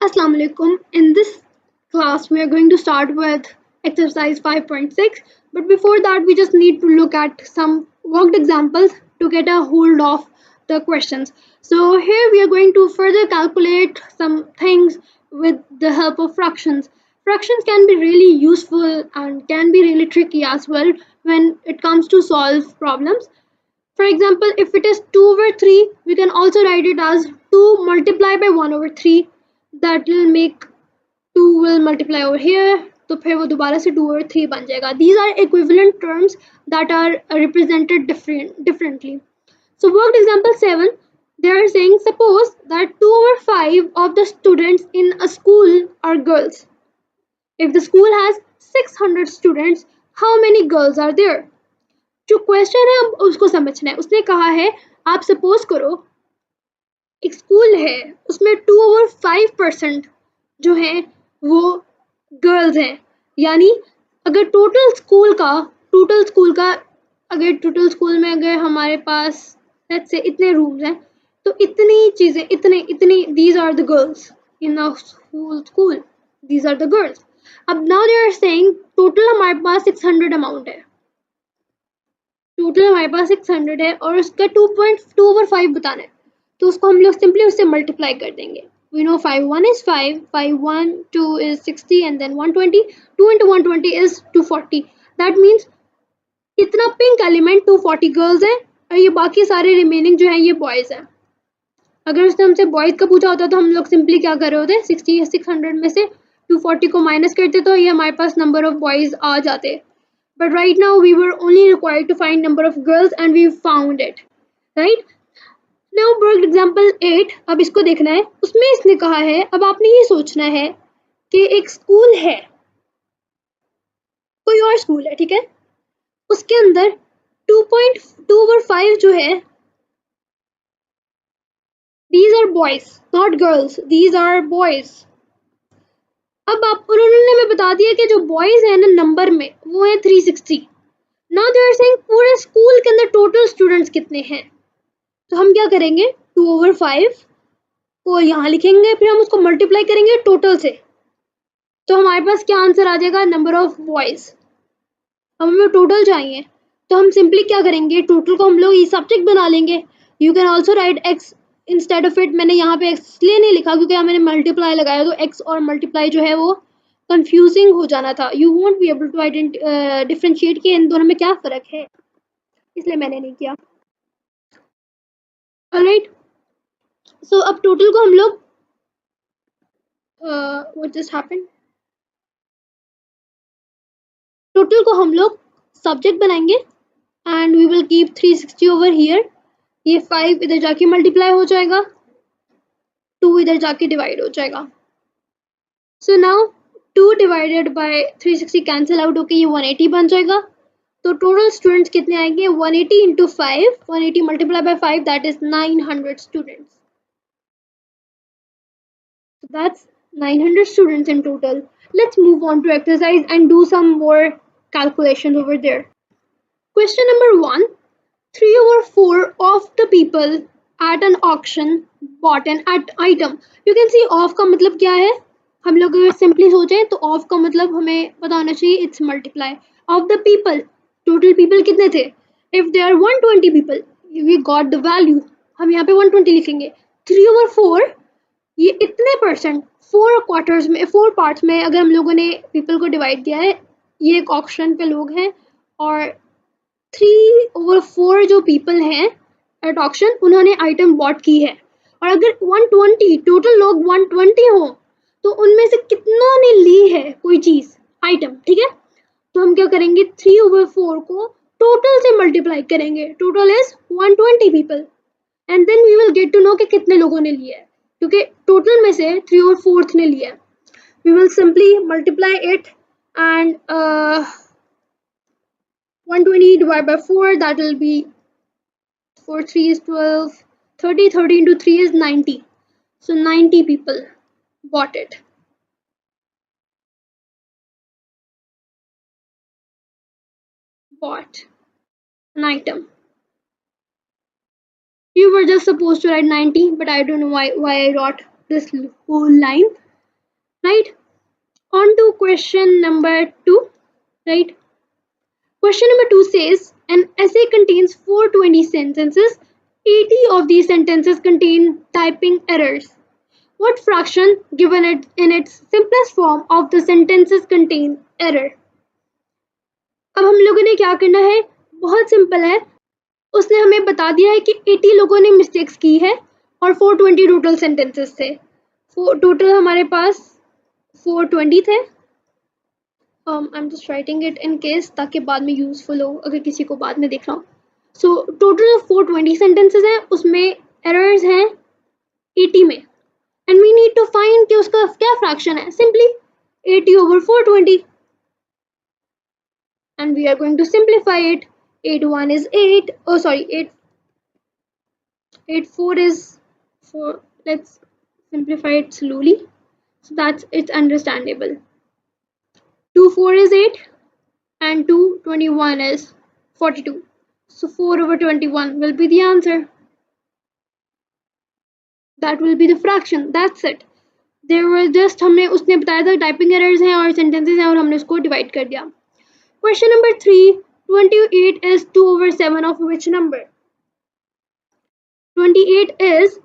Assalamu alaikum. In this class, we are going to start with exercise 5.6. But before that, we just need to look at some worked examples to get a hold of the questions. So here we are going to further calculate some things with the help of fractions. Fractions can be really useful and can be really tricky as well when it comes to solve problems. For example, if it is 2 over 3, we can also write it as 2 multiplied by 1 over 3. That will make 2 will multiply over here. तो फिर वो दोबारा से 2 over 3 बन जाएगा. These are equivalent terms that are represented differently. So worked example 7, they are saying suppose that 2 over 5 of the students in a school are girls. If the school has 600 students, how many girls are there? जो question है अब उसको समझना है. उसने कहा है आप सपोज करो एक स्कूल है उसमें 2 over 5% जो है वो गर्ल्स हैं. यानी अगर टोटल स्कूल में अगर हमारे पास लेट्स से इतने रूम्स हैं तो इतनी चीजें इतनी these are the girls in a school these are the girls. अब now they are saying total हमारे पास 600 अमाउंट है. टोटल हमारे पास 600 है और उसका 2.2 over 5 बताना है तो उसको हम लोग सिंपली उससे मल्टीप्लाई कर देंगे. We know 5 1 is 5, 5 1 2 is 60 and then 120. 2 into 120 is 240. That means इतना पिंक एलिमेंट 240 गर्ल्स है और ये बाकी सारे रिमेनिंग जो है ये बॉयज है. अगर उसने हमसे बॉयज का पूछा होता तो हम लोग सिंपली क्या कर रहे होते 600 में से 240 को माइनस करते तो ये हमारे पास नंबर ऑफ बॉयज आ जाते. But right now we were only required to find number of girls and we found it. Right? Now worked example 8. अब इसको देखना है. उसमें इसने कहा है अब आपने ये सोचना है कि एक स्कूल है कोई और स्कूल है ठीक है उसके अंदर 2.2 over 5 जो है these are boys not girls, these are boys. अब आप उन्होंने हमें बता दिया कि जो बॉयज हैं ना नंबर में वो है 360. नाउ दे आर सेइंग पूरे स्कूल के अंदर टोटल स्टूडेंट्स कितने हैं तो हम क्या करेंगे 2 over 5 को यहाँ लिखेंगे फिर हम उसको मल्टीप्लाई करेंगे टोटल से तो हमारे पास क्या आंसर आ जाएगा नंबर ऑफ बॉयज. हमें टोटल चाहिए तो हम सिंपली क्या करेंगे टोटल को हम लोग ये सब्जेक्ट बना लेंगे. You can also right x instead of it. मैंने यहाँ पे एक्स इसलिए नहीं लिखा क्योंकि यहाँ मैंने मल्टीप्लाई लगाया तो एक्स और मल्टीप्लाई जो है वो कंफ्यूजिंग हो जाना था. You won't be able to differentiate कि इन दोनों में क्या फ़र्क है इसलिए मैंने नहीं किया. ऑलराइट सो अब टोटल को हम लोग व्हाट जस्ट हैपेंड टोटल को हम लोग सब्जेक्ट बनाएंगे and we will keep 360 over here. ये 5 इधर जाके मल्टीप्लाई हो जाएगा 2 इधर जाके डिवाइड हो जाएगा. So now 2 divided by 360 cancel out होके ये 180 बन जाएगा. तो टोटल स्टूडेंट्स कितने आएंगे 180 into 5 180 multiplied by 5 that is 900 students. So that's 900 students in total. Let's move on to exercise and do some more calculations over there. Question number 1. 3 over 4 of the people at an auction bought an item. You can see off का मतलब क्या है हम लोग अगर simply सोचें तो of का मतलब हमें पता होना चाहिए it's multiply of the people. Total people कितने थे if they are 120 people we got the value. हम यहाँ पे 120 लिखेंगे. 3 over 4 ये इतने परसेंट 4 क्वार्टर्स में 4 पार्ट्स में अगर हम लोगों ने पीपल को डिवाइड किया है. ये एक ऑक्शन पे लोग हैं और 3 over 4 जो पीपल हैं एट ऑक्शन उन्होंने आइटम बॉट की है. और अगर 120 टोटल लोग 120 हो तो उनमें से कितनों ने ली है कोई चीज आइटम ठीक है. तो हम क्या करेंगे 3 over 4 को टोटल से मल्टीप्लाई करेंगे. Total is 120 people and then we will get to know कि कितने लोगों ने लिया है क्योंकि टोटल में से 3 over 4 ने लिया है. We will simply multiply it and 120 divided by 4 that will be 4 3 is 12 30 into 3 is 90. So 90 people bought it. Bought an item. You were just supposed to write 90 but I don't know why I wrote this whole line. right? On to question number 2, right? Question number 2 says an essay contains 420 sentences. 80 of these sentences contain typing errors. What fraction given it in its simplest form of the sentences contain error? अब हम लोगों ने क्या करना है, बहुत simple है. उसने हमें बता दिया है कि 80 लोगों ने मिस्टेक्स की है और 420 टोटल सेंटेंसेस थे. टोटल हमारे पास 420 थे. I am just writing it in case, ताकि बाद में यूजफुल हो अगर किसी को बाद में देखना हो. सो टोटल 420 सेंटेंसेस हैं, उसमें एरर्स हैं 80 में, and we need to find कि उसका क्या फ्रैक्शन है. Simply 80 over 420, and we are going to simplify it. 8 1 is 8, oh sorry, 8 4 is 4. Let's simplify it slowly so that it's understandable. 2 4 is 8 and 2 21 is 42, so 4 over 21 will be the answer. That will be the fraction. That's it. There were just, हमने उसने बताया था typing errors हैं और sentences हैं और हमने उसको डिवाइड कर दिया. Question number 3, 28 is 2 over 7 of which number? 28 is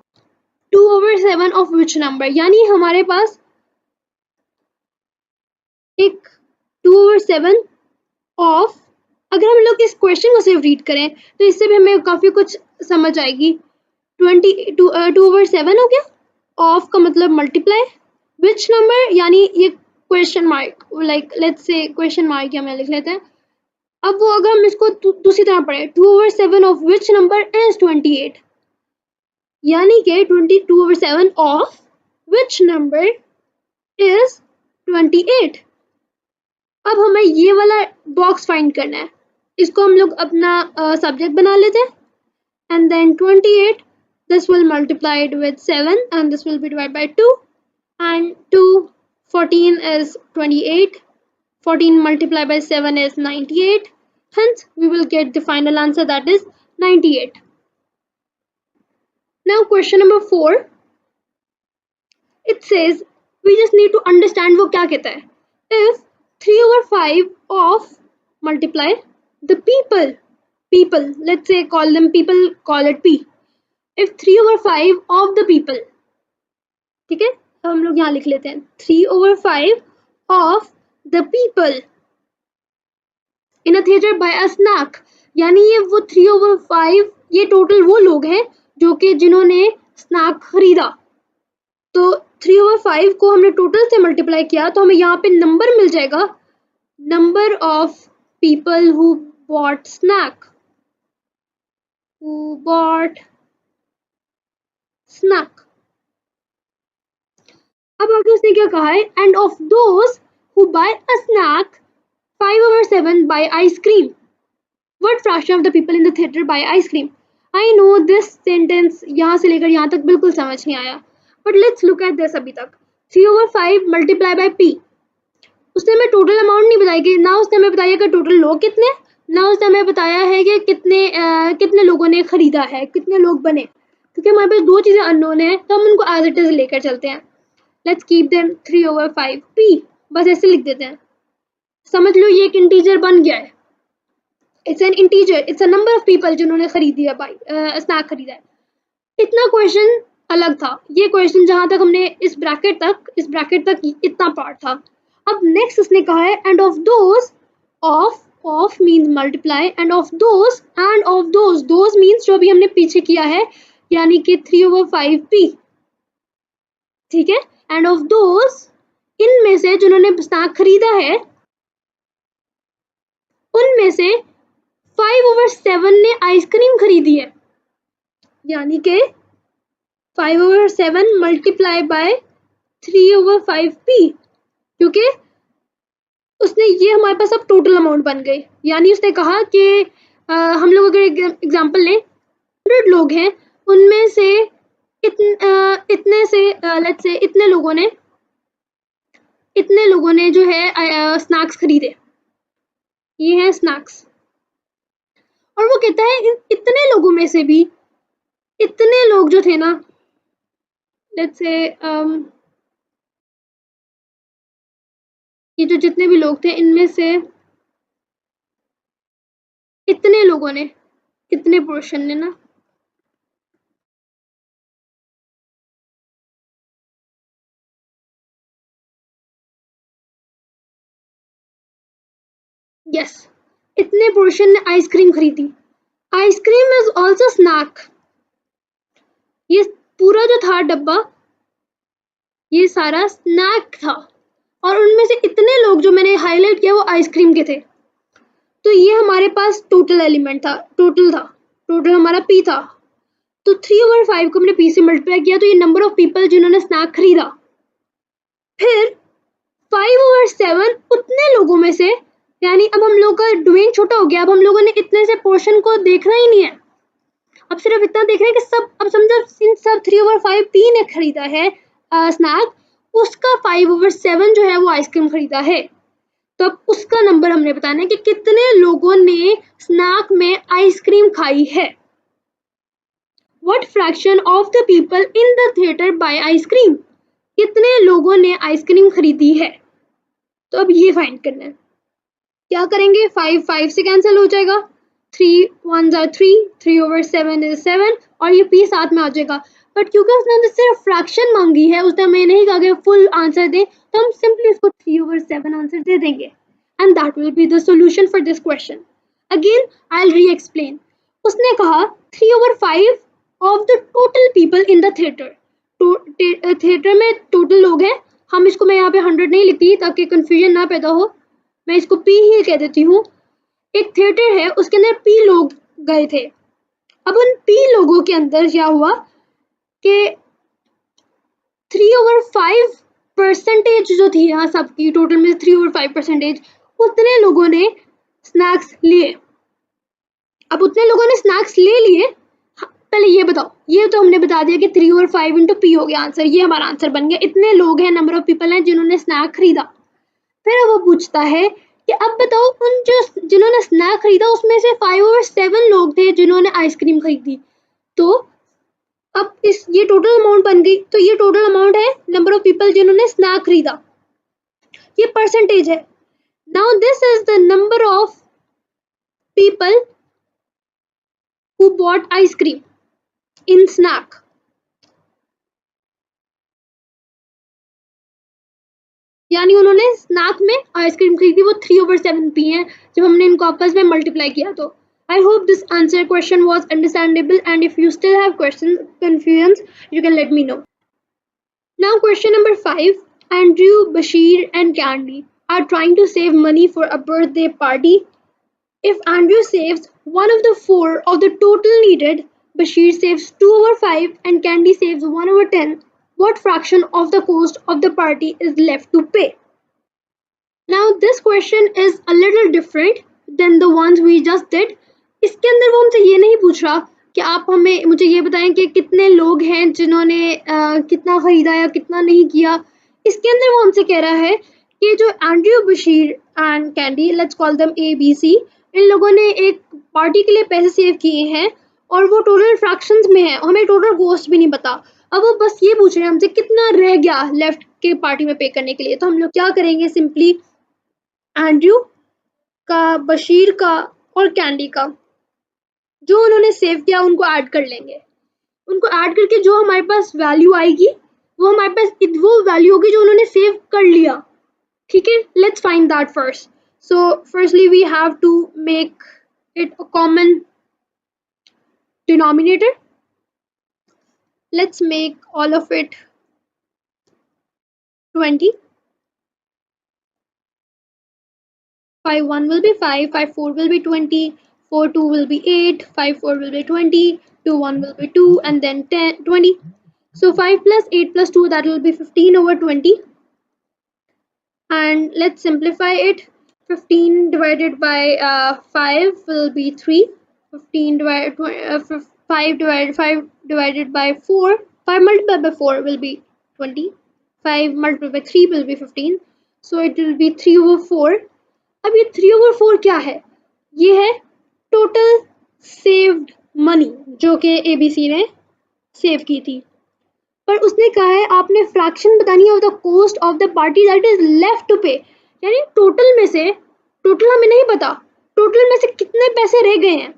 2 over 7 of which number? यानी हमारे पास एक 2 over 7 of, अगर हम लोग इस क्वेश्चन को सिर्फ रीड करें तो इससे भी हमें काफ़ी कुछ समझ आएगी. 2 over 7 हो गया, ऑफ का मतलब मल्टीप्लाई, विच नंबर यानी ये question mark, like let's say question mark या मैं लिख लेते हैं. अब वो अगर हम इसको दूसरी तरह पढ़े, 2 over 7 of which number is 28, यानी कि 22 over 7 of which number is 28. अब हमें ये वाला बॉक्स फाइंड करना है. इसको हम लोग अपना सब्जेक्ट बना लेते हैं, and then 28, this will multiply it with 7 and this will be divided by 2, and 2 14 is 28, 14 multiplied by 7 is 98, hence we will get the final answer, that is 98. Now question number 4, it says we just need to understand वो क्या कहता है. If 3 over 5 of multiply the people, let's say call them people, call it P. If 3 over 5 of the people, ठीक है, हम लोग यहाँ लिख लेते हैं 3 over 5 of the people in a theater by a snack, यानी ये वो 3 over 5 ये टोटल वो लोग हैं जो कि जिन्होंने स्नैक खरीदा. तो 3 over 5 को हमने टोटल से मल्टीप्लाई किया तो हमें यहाँ पे नंबर मिल जाएगा, number of people who bought snack, who bought snack. अब आगे उसने क्या कहा है, and of those who buy a snack 5 over 7 buy ice cream. What fraction of the people in the theater buy ice cream? I know this sentence यहाँ से लेकर यहाँ तक बिल्कुल समझ नहीं आया, but let's look at this अभी तक. 3 over 5 multiply by P. उसने हमें टोटल अमाउंट नहीं बताई कि ना, उसने हमें बताया कि टोटल लोग कितने, ना उसने हमें बताया है कि कितने लोगों ने खरीदा है, कितने लोग बने. क्योंकि हमारे पास दो चीज़ें अननोन है तो हम उनको एज इट इज लेकर चलते हैं. Let's keep them 3 over 5 P, बस ऐसे लिख देते हैं. समझ लो ये एक इंटीजर बन गया है. It's an integer, it's a number of people जिन्होंने खरीदी है स्नैक खरीदा है. इतना क्वेश्चन अलग था. ये क्वेश्चन जहाँ तक हमने इस ब्रैकेट तक इतना पार्ट था. अब नेक्स्ट उसने कहा है end of those, of means multiply, end of those means जो भी हमने पीछे किया है, यानी कि 3 over 5 P, ठीक है. एंड ऑफ दोज, इनमें से जिन्होंने स्नैक खरीदा है उनमें से 5 over 7 ने आइसक्रीम खरीदी है, यानी कि 5 over 7 multiply by 3 over 5 P, क्योंकि उसने ये हमारे पास अब टोटल अमाउंट बन गई. यानी उसने कहा कि हम लोग अगर एग्जांपल लें 100 लोग हैं, उनमें से लेट्स से इतने लोगों ने जो है स्नैक्स खरीदे. ये हैं स्नैक्स. और वो कहता है इतने लोगों में से भी इतने लोग जो थे ना, लेट्स से ये जो जितने भी लोग थे इनमें से इतने लोगों ने, इतने पोर्शन ने ना, यस, इतने पोर्शन ने आइसक्रीम खरीदी। Ice cream is also snack. ये पूरा जो था डब्बा, ये सारा स्नैक था, और उनमें से इतने लोग जो मैंने हाईलाइट किया वो आइसक्रीम के थे। तो ये हमारे पास टोटल एलिमेंट था, टोटल हमारा पी था। तो 3/5 को हमने पी से मल्टीप्लाई किया, तो ये नंबर ऑफ पीपल जिन्होंने स्नैक खरीदा। फिर 5/7 उतने लोगों में से, यानी अब हम लोग का डोमेन छोटा हो गया, अब हम लोगों ने इतने से पोर्शन को देखना ही नहीं है, अब सिर्फ इतना देख रहे हैं कि सब, अब समझो इन सब 3/5 पी ने खरीदा है स्नैक, उसका 5/7 जो है वो आइसक्रीम खरीदा है। तो अब उसका नंबर हमने बताना है कि कितने लोगों ने स्नैक में आइसक्रीम खाई है। What fraction of the people in the theater buy ice cream? कितने लोगों ने आइसक्रीम खरीदी है? तो अब ये फाइंड करना है। क्या करेंगे? 5 से कैंसिल हो जाएगा, 3 1s are 3, 3/7 is 7, और ये p साथ में आ जाएगा। बट क्योंकि उसने हमसे सिर्फ फ्रैक्शन मांगी है, उसने हमें नहीं कहा कि फुल आंसर दें, तो हम सिंपली उसको 3/7 आंसर दे देंगे, and that will be the solution for this question. Again I will री एक्सप्लेन। उसने कहा 3/5 of the total people in the theatre. Theatre में टोटल लोग हैं, हम इसको, मैं यहाँ पे 100 नहीं लिखती ताकि कंफ्यूजन ना पैदा हो, मैं इसको पी ही कह देती हूँ। एक थिएटर है, उसके अंदर पी लोग गए थे। अब उन पी लोगों के अंदर क्या हुआ कि 3/5% जो थी यहाँ सबकी, टोटल में 3/5% उतने लोगों ने स्नैक्स लिए। अब उतने लोगों ने स्नैक्स ले लिए। पहले ये बताओ, ये तो हमने बता दिया कि 3/5 इंटू पी हो गया आंसर, ये हमारा आंसर बन गया। इतने लोग हैं, नंबर ऑफ पीपल हैं जिन्होंने स्नैक खरीदा। फिर वो पूछता है कि अब बताओ उन जिन्होंने स्नैक खरीदा उसमें से 5/7 लोग थे जिन्होंने आइसक्रीम खरीदी। तो अब ये टोटल अमाउंट बन गई, तो ये टोटल अमाउंट है नंबर ऑफ पीपल जिन्होंने स्नैक खरीदा, ये परसेंटेज है। Now this is the number of people who bought ice cream in snack. यानी उन्होंने स्नैक में आइसक्रीम खरीदी, वो 3/7 पी है जब हमने इनको आपस में मल्टीप्लाई किया। तो I hope this answer question was understandable, and if you still have questions, confusions, you can let me know. Now question number 5. Andrew, Bashir and Candy are trying to save money for a birthday party. If Andrew saves one of the 4 of the total needed, Bashir saves 2/5 and Candy saves 1/10, what fraction of the cost of the party is left to pay? Now this question is a little different than the ones we just did. इसके अंदर वो हमसे ये नहीं पूछ रहा कि आप हमें मुझे ये बताएं कि कितने लोग हैं जिन्होंने कितना खरीदा या कितना नहीं किया। इसके अंदर वो हमसे कह रहा है कि जो Andrew, Bashir and candy, let's call them ABC, इन लोगों ने एक पार्टी के लिए पैसे सेव किए हैं और वो टोटल फ्रैक्शंस में है, हमें टोटल कॉस्ट भी नहीं पता। अब वो बस ये पूछ रहे हैं हमसे कितना रह गया लेफ्ट के पार्टी में पे करने के लिए। तो हम लोग क्या करेंगे, सिंपली एंड्रयू का, बशीर का और कैंडी का जो उन्होंने सेव किया उनको ऐड कर लेंगे। उनको ऐड करके जो हमारे पास वैल्यू आएगी वो हमारे पास वो वैल्यू होगी जो उन्होंने सेव कर लिया। ठीक है, let's find that first. So firstly we have to make it a common denominator. Let's make all of it 20. 5/1 will be 5, 5/4 will be 20, 4/2 will be 8, 5/4 will be 20, 2/1 will be 2, and then 10, 20. So 5 plus 8 plus 2, that will be 15/20. And let's simplify it. 15 divided by 5 will be 3. 15 divided 5 divided by 4. 5 multiplied by 4 will be 20. 5 multiplied by 3 will be 15. So it will be 3/4. अब ये 3/4 क्या है? ये है total saved money जो कि ABC ने save की थी। पर उसने कहा है आपने फ्रैक्शन बतानी है of the cost of the party that is left to pay. यानी टोटल में से, टोटल हमें नहीं पता, टोटल में से कितने पैसे रह गए हैं।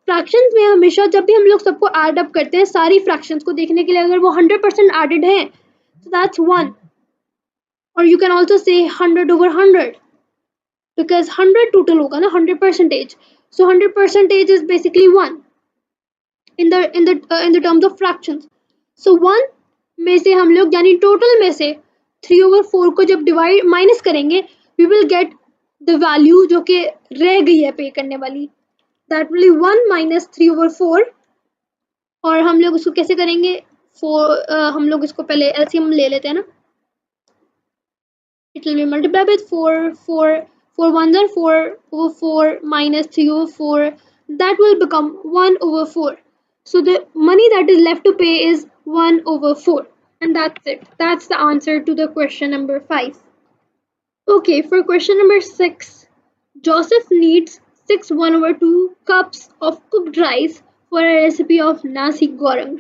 फ्रैक्शंस में हमेशा जब भी हम लोग सबको ऐड अप करते हैं सारी फ्रैक्शंस को देखने के लिए, अगर वो 100% एडेड है so that's 1, or you can also say 100 over 100 because 100 total होगा ना 100 percentage, so 100 percentage is basically 1 in the terms of fractions. So 1 में से हम लोग यानी टोटल में से 3 over 4 को जब डिवाइड माइनस करेंगे we will get the value जो कि रह गई है पे करने वाली, that will be 1 minus 3 over 4, और हम लोग उसको कैसे करेंगे, हम लोग इसको पहले एलसीएम ले लेते हैं ना, it will be multiplied with 4 ones are 4 over 4 minus 3 over 4, that will become 1 over 4. So the money that is left to pay is 1 over 4, and that's it. That's the answer to the question number 5. Okay, for question number 6, Joseph needs 6 1 over 2 cups of cooked rice for a recipe of nasi goreng.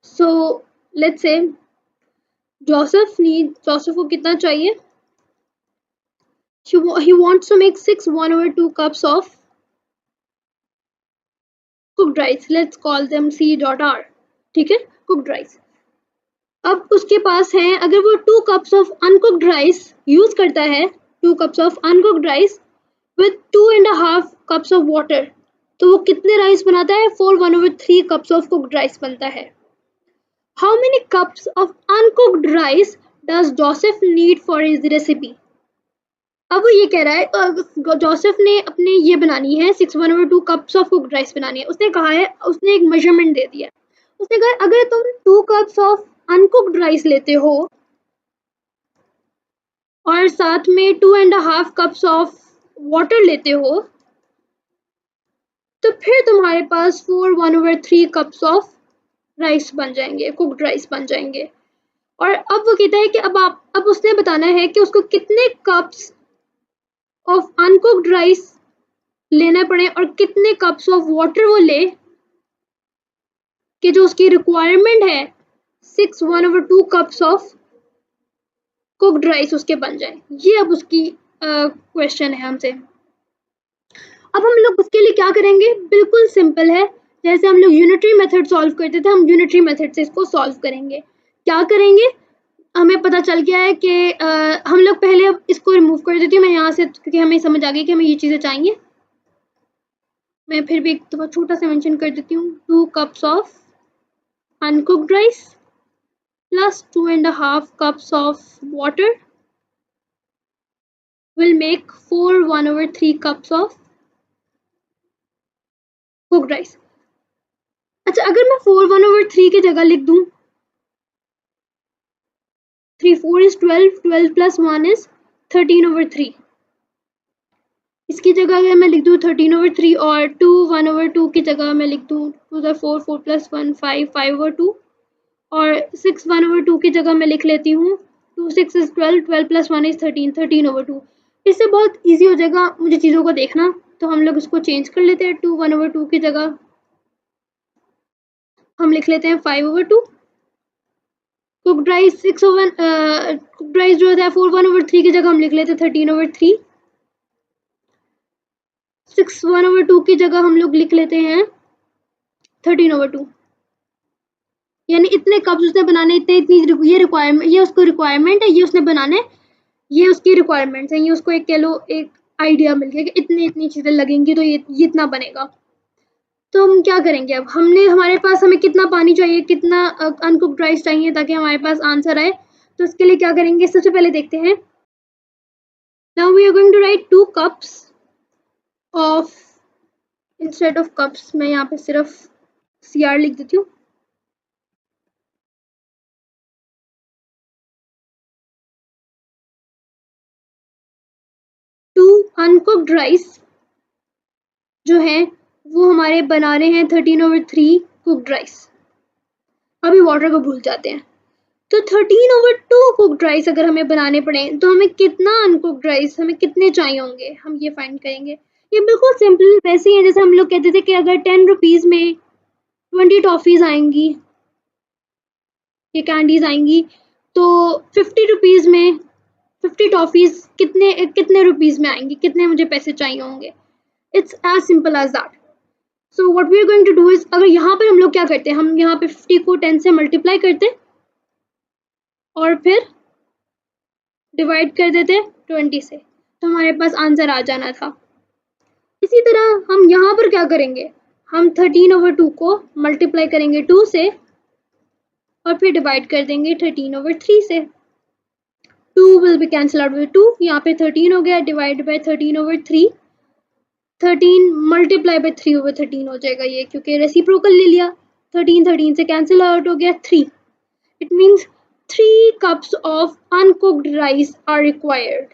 So let's say Joseph को कितना चाहिए, he wants to make 6 1 over 2 cups of cooked rice. Let's call them C.R. ठीक है, cooked rice. अब उसके पास है, अगर वो 2 cups of uncooked rice use करता है, 2 cups of uncooked rice with 2.5 cups of water, तो वो कितने राइस बनाता है, 4 1 over 3 cups of cooked rice बनता है. How many cups of uncooked rice does Joseph need for his recipe? अब वो ये कह रहा है जोसेफ ने अपने ये बनानी है 6 1 over 2 cups of cooked rice बनानी है. उसने कहा है, उसने एक मेजरमेंट दे दिया, उसने कहा अगर तुम 2 cups of uncooked rice लेते हो और साथ में 2.5 cups of water लेते हो, तो फिर तुम्हारे पास 4 1 over 3 cups of राइस बन जाएंगे, कुक्ड राइस बन जाएंगे. और अब वो कहता है कि अब उसने बताना है कि उसको कितने कप्स ऑफ अनकुक्ड राइस लेना पड़े और कितने कप्स ऑफ वाटर वो ले कि जो उसकी रिक्वायरमेंट है 6 1 over 2 cups of cooked rice उसके बन जाए. ये अब उसकी क्वेश्चन है हमसे. अब हम लोग उसके लिए क्या करेंगे, बिल्कुल सिंपल है, जैसे हम लोग यूनिटरी मेथड सॉल्व करते थे, हम यूनिटरी मेथड से इसको सॉल्व करेंगे. क्या करेंगे, हमें पता चल गया है कि हम लोग पहले अब इसको रिमूव कर देती हूँ मैं यहाँ से, क्योंकि हमें समझ आ गई कि हमें ये चीज़ें चाहिए. मैं फिर भी एक तो छोटा सा मेंशन कर देती हूँ, 2 cups of uncooked rice plus 2.5 cups of water will make 4 1 over 3 cups of cooked rice. अच्छा, अगर मैं 4 1 over 3 की जगह लिख दूं 3 4 is 12, 12 plus 1 is 13 over 3. इसकी जगह अगर मैं लिख दूं 13 over 3 और 2 1 over 2 की जगह मैं लिख दूं 2 the 4 4 plus 1 5 5 over 2 और 6 1 over 2 की जगह मैं लिख लेती हूँ 2 6 is 12, 12 plus 1 is 13, 13 over 2. इससे बहुत इजी हो जाएगा मुझे चीज़ों को देखना, तो हम लोग इसको चेंज कर लेते हैं. 2 1 over 2 की जगह हम लिख लेते हैं 5 over 2. Cooked rice 6 over cooked rice जो है 4 1 over 3 की जगह हम लिख लेते हैं 13 over 3. 6 1 over 2 की जगह हम लोग लिख लेते हैं 13 over 2. यानी इतने कप्स उसने बनाने, इतनी ये रिक्वायरमेंट, ये उसको रिक्वायरमेंट है, ये उसने बनाने, ये उसकी रिक्वायरमेंट्स हैं, ये उसको एक कह लो एक आइडिया मिल गया कि इतनी चीज़ें लगेंगी तो ये इतना बनेगा. तो हम क्या करेंगे, अब हमारे पास हमें कितना पानी चाहिए, कितना अनकुक्ड राइस चाहिए ताकि हमारे पास आंसर आए. तो इसके लिए क्या करेंगे, सबसे पहले देखते हैं. Now we are going to write 2 cups of, instead of cups मैं यहाँ पे सिर्फ CR लिख देती हूँ. अनकुक्ड राइस जो है वो हमारे बना रहे हैं 13 over 3 कुक्ड राइस. अभी वाटर को भूल जाते हैं. तो 13 over 2 कुक्ड राइस अगर हमें बनाने पड़े तो हमें कितना अनकुक्ड राइस, हमें कितने चाहिए होंगे, हम ये फाइंड करेंगे. ये बिल्कुल सिंपल वैसे ही है जैसे हम लोग कहते थे कि अगर 10 रुपीज़ में 20 टॉफीज आएंगी, ये कैंडीज आएंगी, तो 50 रुपीज़ में 50 टॉफीज कितने कितने रुपीज में आएंगी, कितने मुझे पैसे चाहिए होंगे. It's as simple as that. So what we are going to do is, अगर यहाँ पर हम लोग क्या करते हैं, हम यहाँ पे 50 को 10 से मल्टीप्लाई करते और फिर डिवाइड कर देते 20 से, तो हमारे पास आंसर आ जाना था. इसी तरह हम यहाँ पर क्या करेंगे, हम 13/2 को मल्टीप्लाई करेंगे 2 से और फिर डिवाइड कर देंगे 13/3 से. 2 will be cancel out with 2. यहाँ पे 13 हो गया, डिवाइड बाय 13/3. 13 मल्टीप्लाई बाय 3/13 हो जाएगा ये, क्योंकि रेसिप्रोकल ले लिया. 13 से कैंसिल आउट हो गया 3. It means 3 cups of uncooked rice are required.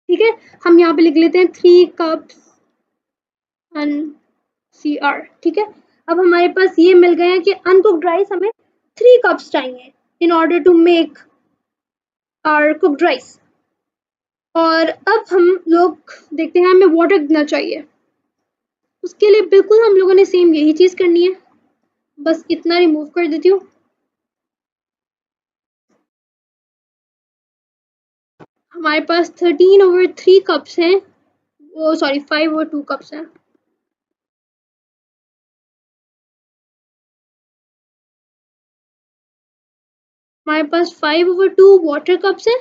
ठीक है, हम यहाँ पे लिख लेते हैं 3 cups CR. ठीक है, अब हमारे पास ये मिल गया है कि अनकुक्ड राइस हमें 3 cups चाहिए in order to make our cooked rice. और अब हम लोग देखते हैं हमें वाटर कितना चाहिए. उसके लिए बिल्कुल हम लोगों ने सेम यही चीज करनी है, बस इतना रिमूव कर देती हूँ. हमारे पास 13/3 कप्स हैं, वो सॉरी 5/2 कप्स हैं. हमारे पास 5/2 वाटर कप्स हैं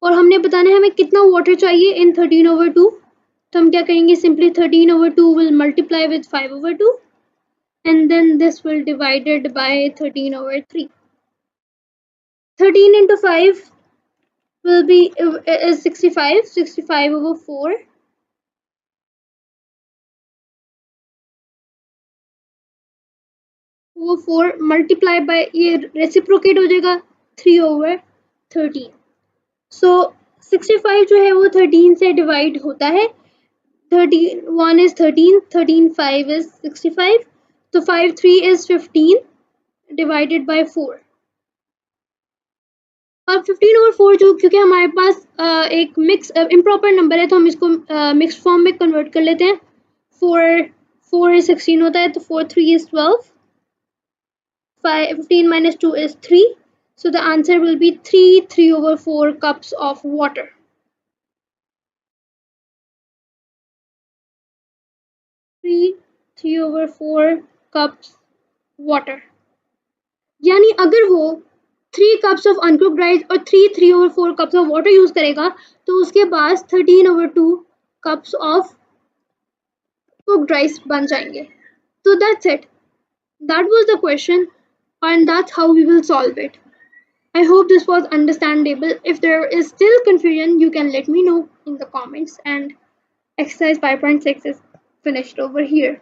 और हमने बताना है हमें कितना वाटर चाहिए इन 13/2. तो हम क्या करेंगे, simply 13/2 will multiply with 5/2 and then this will divided by 13/3. 13 into 5 will be is 65. 65/4. वो 4 मल्टीप्लाई बाय ये रेसिप्रोकेट हो जाएगा 3/13. सो 65 जो है वो 13 से डिवाइड होता है. 1 is 13, 5 is 65, तो 5 3 is 15 divided by 4. अब 15/4 जो, क्योंकि हमारे पास एक मिक्स इम्प्रॉपर नंबर है तो हम इसको मिक्स फॉर्म में कन्वर्ट कर लेते हैं. 4 is 16 होता है, तो 4 3 is 12. 15 minus 2 is 3. So the answer will be 3/4 cups of water. 3/4 cups water. यानी अगर वो 3 cups of uncooked rice और 3/4 cups of water यूज करेगा तो उसके पास 13/2 cups of cooked rice बन जाएंगे. So that's it. That was the question and that's how we will solve it. I hope this was understandable. If there is still confusion, you can let me know in the comments. And exercise 5.6 is finished over here.